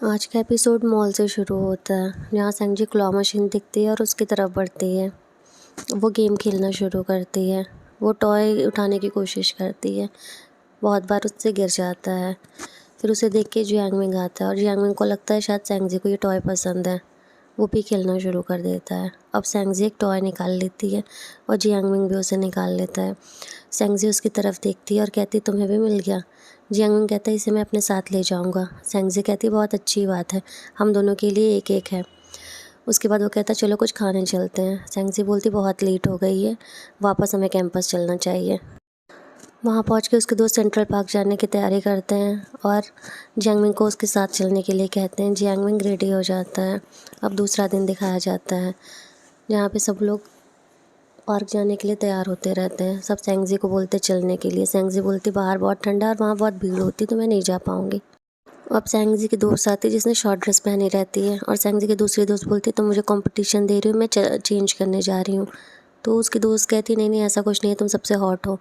आज का episode mall से शुरू होता है, जहाँ सेंजी क्लॉ मशीन दिखती है और उसकी तरफ बढ़ती है। वो गेम खेलना शुरू करती है। वो टॉय उठाने की कोशिश करती है, बहुत बार उससे गिर जाता है। फिर उसे देख के जियांगमिंग आता है और जियांगमिंग को लगता है शायद सेंजी को ये टॉय पसंद है। वो भी खेलना शुरू कर देता है। अब सेंजी एक टॉय निकाल लेती है और जियांगमिंग भी उसे निकाल लेता है। सेंजी उसकी तरफ देखती है और कहती तुम्हें भी मिल गया। जियांगमिंग कहता है इसे मैं अपने साथ ले जाऊंगा। सेंजी कहती बहुत अच्छी बात है, हम दोनों के लिए एक एक है। उसके बाद वो कहता चलो कुछ खाने चलते हैं। सेंजी बोलती बहुत लेट हो गई है, वापस हमें कैंपस चलना चाहिए। वहाँ पहुँच के उसके दोस्त सेंट्रल पार्क जाने की तैयारी करते हैं और जियांगमिंग को उसके साथ चलने के लिए कहते हैं। जियांगमिंग रेडी हो जाता है। अब दूसरा दिन दिखाया जाता है, जहाँ पे सब लोग पार्क जाने के लिए तैयार होते रहते हैं। सब सेंजी को बोलते चलने के लिए। सेंजी बोलती बाहर बहुत ठंडा है और वहाँ बहुत भीड़ होती है तो मैं नहीं जा पाऊँगी। अब सेंजी की दोस्त आती है जिसने शॉर्ट ड्रेस पहनी रहती है और सेंजी की दूसरी दोस्त बोलती है तुम मुझे कंपटीशन दे रही हो, मैं चेंज करने जा रही हूँ। तो उसकी दोस्त कहती नहीं नहीं ऐसा कुछ नहीं है, तुम सबसे हॉट हो।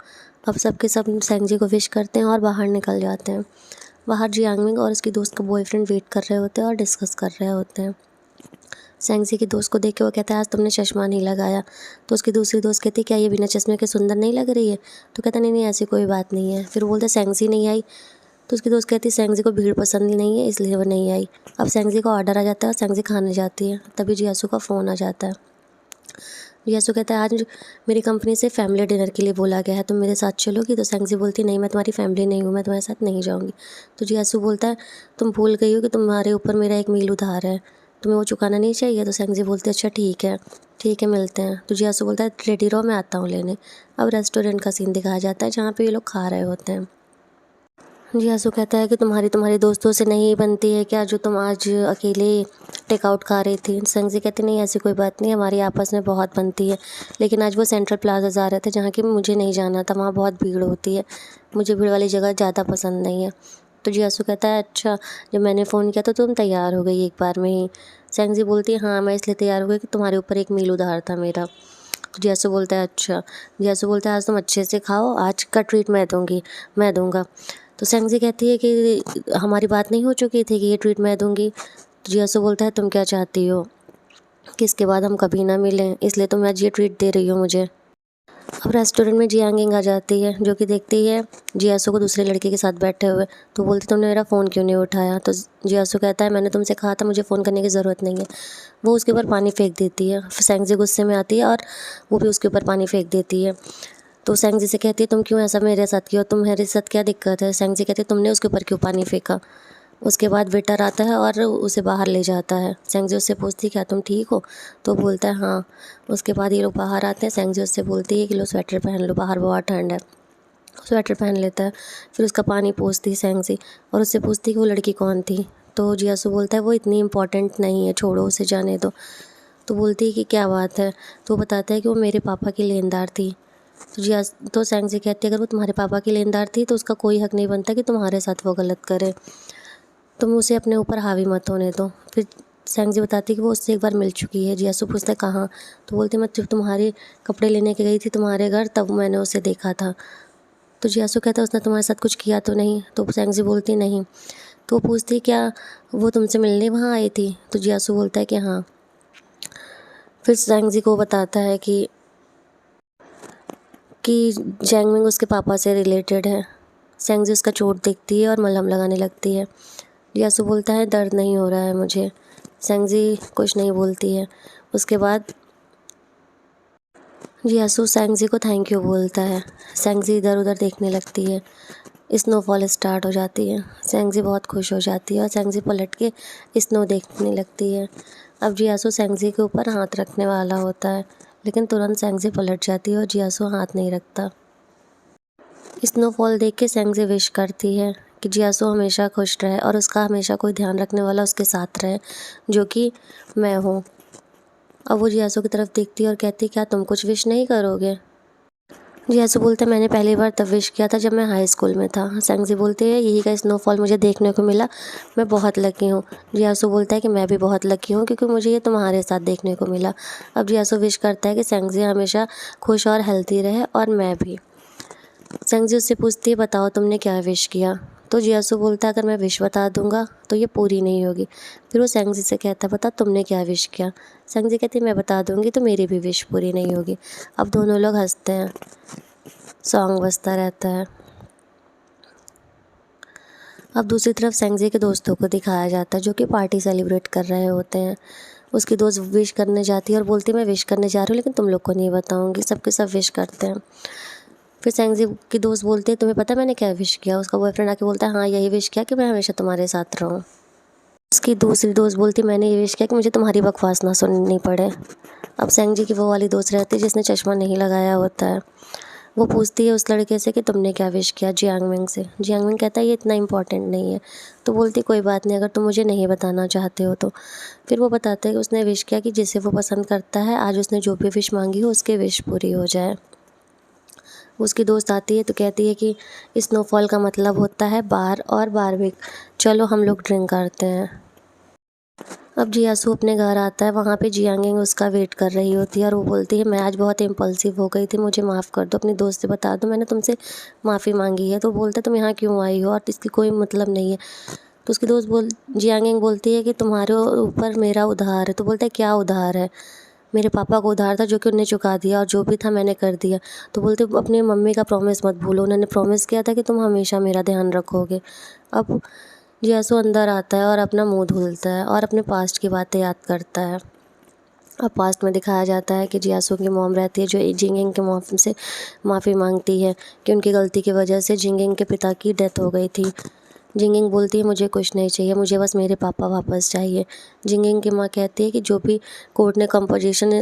अब सबके सब सेंजी को विश करते हैं और बाहर निकल जाते हैं। बाहर जियांगमिंग और उसकी दोस्त का बॉयफ्रेंड वेट कर रहे होते हैं और डिस्कस कर रहे होते हैं। सेंजी की दोस्त को देख के वो कहता है आज तुमने चश्मा नहीं लगाया। तो उसकी दूसरी दोस्त कहती है क्या ये बिना चश्मे के सुंदर नहीं लग रही है। तो कहता नहीं नहीं ऐसी कोई बात नहीं है। फिर वो बोलते सेंजी नहीं आई। तो उसकी दोस्त कहती है सेंजी को भीड़ पसंद नहीं है इसलिए वो नहीं आई। अब सेंजी का ऑर्डर आ जाता है और सेंजी खाने जाती है। तभी जियासू का फ़ोन आ जाता है। जियासू कहता है आज मेरी कंपनी से फैमिली डिनर के लिए बोला गया है, तुम मेरे साथ चलोगी। तो सेंजी बोलती नहीं मैं तुम्हारी फैमिली नहीं हूँ, मैं तुम्हारे साथ नहीं जाऊँगी। तो जियासू बोलता है तुम भूल गई हो कि तुम्हारे ऊपर मेरा एक मील उधार है, तुम्हें वो चुकाना नहीं चाहिए। तो सेंजी बोलती है अच्छा ठीक है मिलते हैं। तो जियासू बोलता है रेडी रहो मैं आता हूँ लेने। अब रेस्टोरेंट का सीन दिखाया जाता है जहाँ पे ये लोग खा रहे होते हैं। जियासू कहता है कि तुम्हारी दोस्तों से नहीं बनती है क्या जो तुम आज अकेले टेकआउट खा रही थी। सेंजी कहती नहीं ऐसी कोई बात नहीं, हमारी आपस में बहुत बनती है, लेकिन आज वो सेंट्रल प्लाजा जा रहे थे जहाँ की मुझे नहीं जाना था, वहाँ बहुत भीड़ होती है, मुझे भीड़ वाली जगह ज़्यादा पसंद नहीं है। तो जियासू कहता है अच्छा जब मैंने फ़ोन किया तो तुम तैयार हो गई एक बार में ही। सेंजी बोलती है हाँ मैं इसलिए तैयार हो गई कि तुम्हारे ऊपर एक मील उधार था मेरा। तो जियासू बोलता है अच्छा। जियासू बोलता है आज तुम अच्छे से खाओ, आज का ट्रीट मैं दूँगा। तो सेंजी कहती है कि हमारी बात नहीं हो चुकी थी कि ये ट्रीट मैं दूँगी। तो जियासू बोलता है तुम क्या चाहती हो कि इसके बाद हम कभी ना मिलें, इसलिए तुम आज ये ट्रीट दे रही हो मुझे। अब रेस्टोरेंट में जियांगिंग आ जाती है जो कि देखती है जियासू को दूसरे लड़के के साथ बैठे हुए। तो बोलती तुमने मेरा फ़ोन क्यों नहीं उठाया। तो जियासू कहता है मैंने तुमसे कहा था मुझे फ़ोन करने की ज़रूरत नहीं है। वो उसके ऊपर पानी फेंक देती है। फिर सेंजी गुस्से में आती है और वो भी उसके ऊपर पानी फेंक देती है। तो सेंजी से कहती है तुम क्यों ऐसा मेरे साथ किया, तुम्हारे साथ क्या दिक्कत है। सेंजी कहती है तुमने उसके ऊपर क्यों पानी फेंका। उसके बाद वेटर आता है और उसे बाहर ले जाता है। सेंजी उससे पूछती है क्या तुम ठीक हो। तो बोलता है हाँ। उसके बाद ये लोग बाहर आते हैं। सेंजी उससे बोलती है कि लो स्वेटर पहन लो, बाहर बहुत ठंड है। स्वेटर पहन लेता है। फिर उसका पानी पूछती है सेंजी और उससे पूछती है कि वो लड़की कौन थी। तो जियासू बोलता है वो इतनी इम्पोर्टेंट नहीं है, छोड़ो उसे जाने दो। तो बोलती है कि क्या बात है। तो वो बताता है कि वो मेरे पापा की लेनदार थी। तो सेंजी कहती है अगर वो तुम्हारे पापा की लेनदार थी तो उसका कोई हक नहीं बनता कि तुम्हारे साथ वो गलत करे, तुम उसे अपने ऊपर हावी मत होने दो। फिर सेंजी बताती है कि वो उससे एक बार मिल चुकी है। जियासू पूछता है कहाँ। तो बोलती मैं जब तुम्हारे कपड़े लेने के गई थी तुम्हारे घर तब मैंने उसे देखा था। तो जियासू कहता है उसने तुम्हारे साथ कुछ किया तो नहीं। तो सेंजी बोलती नहीं। तो वो पूछती है क्या वो तुमसे मिलने वहाँ आई थी। तो जियासू बोलता है कि हाँ। फिर सेंजी को बताता है कि जैंगमिंग उसके पापा से रिलेटेड है। सेंजी उसका चोट देखती है और मलहम लगाने लगती है। जियासू बोलता है दर्द नहीं हो रहा है मुझे। सेंजी कुछ नहीं बोलती है। उसके बाद जियासू सेंजी को थैंक यू बोलता है। सेंजी इधर उधर देखने लगती है। स्नोफॉल स्टार्ट हो जाती है। सेंजी बहुत खुश हो जाती है और सेंजी पलट के स्नो देखने लगती है। अब जियासू सेंजी के ऊपर हाथ रखने वाला होता है, लेकिन तुरंत सेंजी पलट जाती है और जियासू हाथ नहीं रखता। स्नोफॉल देख के सेंजी विश करती है कि जियासू हमेशा खुश रहे और उसका हमेशा कोई ध्यान रखने वाला उसके साथ रहे, जो कि मैं हूँ। अब वो जियासू की तरफ देखती है और कहती है क्या तुम कुछ विश नहीं करोगे। जियासू बोलते हैं मैंने पहली बार तब विश किया था जब मैं हाई स्कूल में था। सेंजी बोलती है यही का स्नोफॉल मुझे देखने को मिला, मैं बहुत लकी हूँ। जियासू बोलता है कि मैं भी बहुत लकी हूँ क्योंकि मुझे ये तुम्हारे साथ देखने को मिला। अब जियासू विश करता है कि सेंजी हमेशा खुश और हेल्थी रहे और मैं भी। सेंजी उससे पूछती है बताओ तुमने क्या विश किया। तो जियासु बोलता है अगर मैं विश बता दूंगा तो ये पूरी नहीं होगी। फिर वो सेंगजी से कहता है बता तुमने क्या विश किया। सेंगजी कहती है मैं बता दूंगी तो मेरी भी विश पूरी नहीं होगी। अब दोनों लोग हंसते हैं, सॉन्ग बजता रहता है। अब दूसरी तरफ सेंगजी के दोस्तों को दिखाया जाता है जो कि पार्टी सेलिब्रेट कर रहे होते हैं। उसकी दोस्त विश करने जाती है और बोलती है मैं विश करने जा रही हूँ लेकिन तुम लोग को नहीं बताऊंगी। सबके सब विश करते हैं। फिर सेंगजी की दोस्त बोलती है तुम्हें पता है मैंने क्या विश किया। उसका बॉयफ्रेंड आके बोलता है हाँ यही विश किया कि मैं हमेशा तुम्हारे साथ रहूँ। उसकी दूसरी दोस्त बोलती मैंने ये विश किया कि मुझे तुम्हारी बकवास ना सुननी पड़े। अब सेंगजी की वो वाली दोस्त रहती है जिसने चश्मा नहीं लगाया होता है। वो पूछती है उस लड़के से कि तुमने क्या विश किया, जियांगमिंग से। जियांगमिंग कहता है ये इतना इम्पोर्टेंट नहीं है। तो बोलती कोई बात नहीं अगर तुम मुझे नहीं बताना चाहते हो तो। फिर वो बताता है कि उसने विश किया कि जिसे वो पसंद करता है आज उसने जो भी विश मांगी हो उसकी विश पूरी हो जाए। उसकी दोस्त आती है तो कहती है कि स्नोफॉल का मतलब होता है बार और बारबेक, चलो हम लोग ड्रिंक करते हैं। अब जियासू अपने घर आता है, वहाँ पे जियांगिंग उसका वेट कर रही होती है और वो बोलती है मैं आज बहुत इम्पल्सिव हो गई थी, मुझे माफ़ कर दो, अपनी दोस्त से बता दो मैंने तुमसे माफ़ी मांगी है। तो बोलता है तुम यहाँ क्यों आई हो और इसकी कोई मतलब नहीं है। तो उसकी दोस्त जियांगिंग बोलती है कि तुम्हारे ऊपर मेरा उधार है। तो बोलता है क्या उधार है। मेरे पापा को उधार था जो कि उन्होंने चुका दिया और जो भी था मैंने कर दिया। तो बोलते अपनी मम्मी का प्रॉमिस मत भूलो, उन्होंने प्रॉमिस किया था कि तुम हमेशा मेरा ध्यान रखोगे। अब जियासू अंदर आता है और अपना मुंह धुलता है और अपने पास्ट की बातें याद करता है। अब पास्ट में दिखाया जाता है कि जियासू की मॉम रहती है जो जिंगिंग के मॉम से माफ़ी मांगती है कि उनकी गलती की वजह से जिंगिंग के पिता की डेथ हो गई थी। जिंगिंग बोलती है मुझे कुछ नहीं चाहिए, मुझे बस मेरे पापा वापस चाहिए। जिंगिंग की माँ कहती है कि जो भी कोर्ट ने कंपोजिशन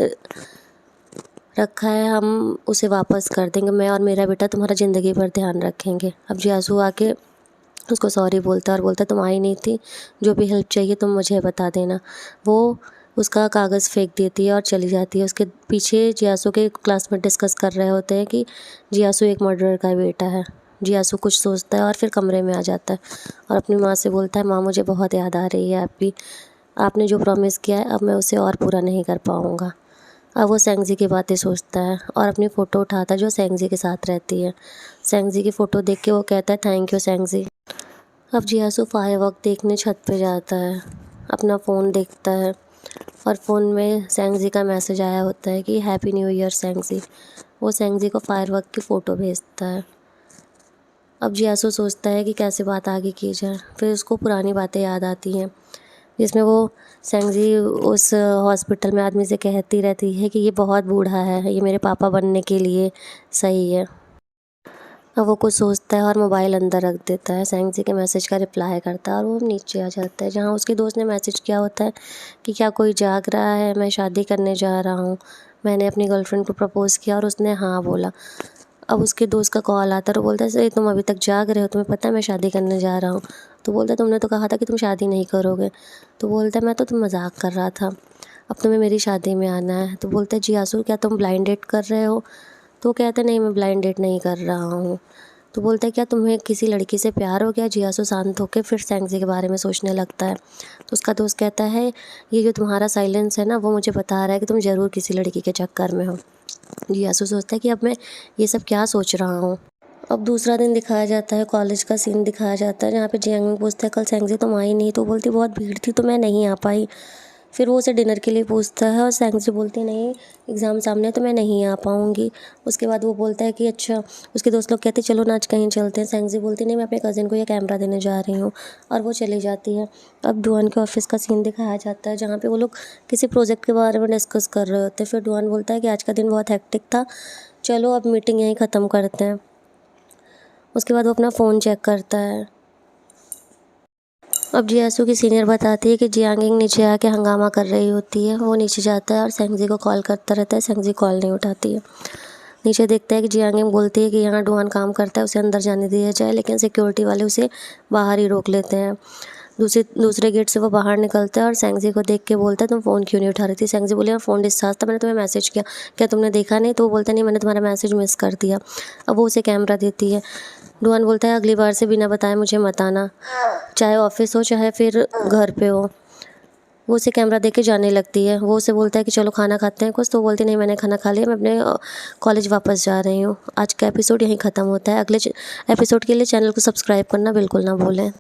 रखा है हम उसे वापस कर देंगे, मैं और मेरा बेटा तुम्हारा ज़िंदगी भर ध्यान रखेंगे। अब जियासू आके उसको सॉरी बोलता है और बोलता है तुम आई नहीं थी, जो भी हेल्प चाहिए तुम मुझे बता देना। वो उसका कागज़ फेंक देती है और चली जाती है। उसके पीछे जियासू के क्लासमेट डिस्कस कर रहे होते हैं कि जियासू एक मर्डरर का बेटा है। जियासू कुछ सोचता है और फिर कमरे में आ जाता है और अपनी माँ से बोलता है माँ मुझे बहुत याद आ रही है आपकी, आपने जो प्रॉमिस किया है अब मैं उसे और पूरा नहीं कर पाऊँगा। अब वो सेंगजी की बातें सोचता है और अपनी फ़ोटो उठाता है जो सेंगजी के साथ रहती है। सेंगजी की फ़ोटो देख के वो कहता है थैंक यू सेंगजी। अब जियासू फायरवर्क देखने छत पे जाता है, अपना फ़ोन देखता है और फ़ोन में सेंगजी का मैसेज आया होता है कि हैप्पी न्यू ईयर सेंगजी। वो सेंगजी को फायरवर्क की फ़ोटो भेजता है। अब जियासू सोचता है कि कैसे बात आगे की जाए। फिर उसको पुरानी बातें याद आती हैं जिसमें वो सेंगजी उस हॉस्पिटल में आदमी से कहती रहती है कि ये बहुत बूढ़ा है, ये मेरे पापा बनने के लिए सही है। अब वो कुछ सोचता है और मोबाइल अंदर रख देता है, सेंगजी के मैसेज का रिप्लाई करता है और वो नीचे आ जाता है जहाँ उसके दोस्त ने मैसेज किया होता है कि क्या कोई जाग रहा है, मैं शादी करने जा रहा हूँ, मैंने अपनी गर्लफ्रेंड को प्रपोज़ किया और उसने हाँ बोला। अब उसके दोस्त का कॉल आता है और बोलता है सही तुम अभी तक जाग रहे हो, तुम्हें पता है मैं शादी करने जा रहा हूँ। तो बोलता है तुमने तो कहा था कि तुम शादी नहीं करोगे। तो बोलता है मैं तो तुम मजाक कर रहा था, अब तुम्हें मेरी शादी में आना है। तो बोलता है जियासू क्या तुम ब्लाइंड डेट कर रहे हो। तो कहता है नहीं मैं ब्लाइंड डेट नहीं कर रहा हूँ। तो बोलता है क्या तुम्हें किसी लड़की से प्यार हो गया। जियासू शांत होकर फिर सेंगजी के बारे में सोचने लगता है। तो उसका दोस्त कहता है ये जो तुम्हारा साइलेंस है ना वो मुझे बता रहा है कि तुम ज़रूर किसी लड़की के चक्कर में हो। जियासू सोचता है कि अब मैं ये सब क्या सोच रहा हूँ। अब दूसरा दिन दिखाया जाता है, कॉलेज का सीन दिखाया जाता है जहाँ पे जियांग पूछता है कल सेंगजी तुम आई नहीं। तो बोलती बहुत भीड़ थी तो मैं नहीं आ पाई। फिर वो उसे डिनर के लिए पूछता है और सेंगजी बोलती नहीं एग्ज़ाम सामने है तो मैं नहीं आ पाऊँगी। उसके बाद वो बोलता है कि अच्छा, उसके दोस्त लोग कहते चलो ना आज कहीं चलते हैं। सेंगजी बोलती नहीं मैं अपने कज़िन को ये कैमरा देने जा रही हूँ और वो चली जाती है। अब डुआन के ऑफिस का सीन दिखाया जाता है जहाँ पे वो लोग किसी प्रोजेक्ट के बारे में डिस्कस कर रहे होते हैं। फिर डुआन बोलता है कि आज का दिन बहुत हेक्टिक था, चलो अब मीटिंग यहीं ख़त्म करते हैं। उसके बाद वो अपना फ़ोन चेक करता है। अब जियासू की सीनियर बताती है कि जियांगिंग नीचे आके हंगामा कर रही होती है। वो नीचे जाता है और सेंगजी को कॉल करता रहता है, सेंगजी कॉल नहीं उठाती है। नीचे देखता है कि जियांगिंग बोलती है कि यहाँ डुआन काम करता है, उसे अंदर जाने दिया जाए, लेकिन सिक्योरिटी वाले उसे बाहर ही रोक लेते हैं। दूसरे गेट से वो बाहर निकलता है और सेंगजी को देख के बोलता है तुम फ़ोन क्यों नहीं उठा रही थी। सेंगजी बोली यार फ़ोन डिस्चार्ज था, मैंने तुम्हें मैसेज किया, क्या तुमने देखा नहीं। तो वो बोलता नहीं मैंने तुम्हारा मैसेज मिस कर दिया। अब वो उसे कैमरा देती है। डुआन बोलता है अगली बार से बिना बताए मुझे मत आना, चाहे ऑफिस हो चाहे फिर घर पे हो। वो उसे कैमरा दे के जाने लगती है। वो उसे बोलता है कि चलो खाना खाते हैं कुछ, तो वो बोलती नहीं मैंने खाना खा लिया, मैं अपने कॉलेज वापस जा रही हूँ। आज का एपिसोड यहीं ख़त्म होता है। अगले एपिसोड के लिए चैनल को सब्सक्राइब करना बिल्कुल ना भूलें।